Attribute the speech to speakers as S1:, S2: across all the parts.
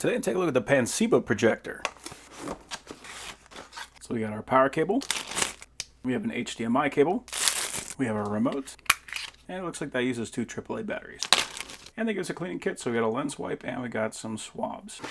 S1: today and take a look at the PANSEBA Projector. So we got our power cable, we have an HDMI cable, we have our remote, and it looks like that uses 2 AAA batteries. And they give us a cleaning kit, so we got a lens wipe and we got some swabs.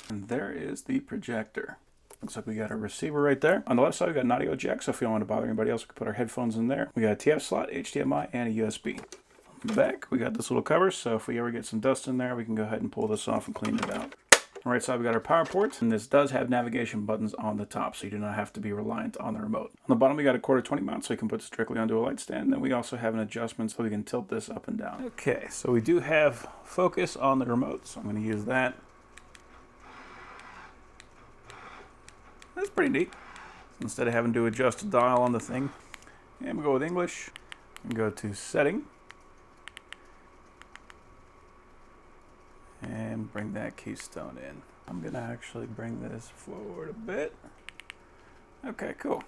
S1: And there is the projector. Looks like we got a receiver right there. On the left side, we got an audio jack, so if you don't want to bother anybody else, we can put our headphones in there. We got a TF slot, HDMI, and a USB. On the back, we got this little cover, so if we ever get some dust in there, we can go ahead and pull this off and clean it out. On the right side, we got our power port, and this does have navigation buttons on the top, so you do not have to be reliant on the remote. On the bottom, we got a 1/4-20 mount, so you can put this directly onto a light stand. Then we also have an adjustment so we can tilt this up and down. Okay, so we do have focus on the remote, so I'm going to use that. That's pretty neat. Instead of having to adjust a dial on the thing. And we'll go with English, and go to Setting. And bring that keystone in. I'm gonna actually bring this forward a bit. Okay, cool.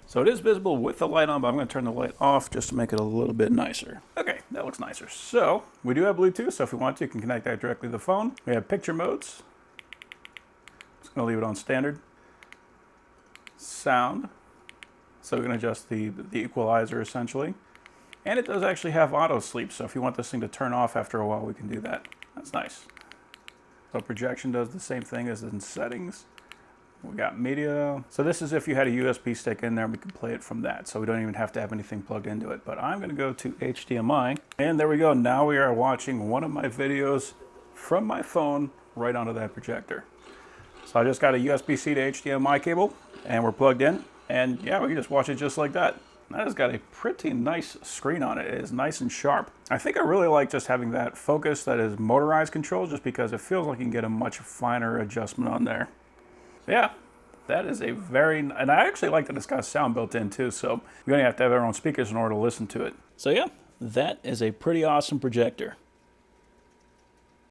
S1: So it is visible with the light on, but I'm gonna turn the light off just to make it a little bit nicer. Okay, that looks nicer. So we do have Bluetooth, so if we want to, you can connect that directly to the phone. We have picture modes. Just gonna leave it on standard. Sound. So we can adjust the equalizer essentially. And it does actually have auto sleep, so if you want this thing to turn off after a while, we can do that. That's nice. So projection does the same thing as in settings. We got media. So this is if you had a USB stick in there, we can play it from that. So we don't even have to have anything plugged into it. But I'm going to go to HDMI. And there we go. Now we are watching one of my videos from my phone right onto that projector. So I just got a USB-C to HDMI cable, and we're plugged in. And yeah, we can just watch it just like that. That has got a pretty nice screen on it. It is nice and sharp. I think I really like just having that focus that is motorized control, just because it feels like you can get a much finer adjustment on there. Yeah, that is a very, and I actually like that it's got sound built in too, so we only have to have our own speakers in order to listen to it. So yeah, that is a pretty awesome projector.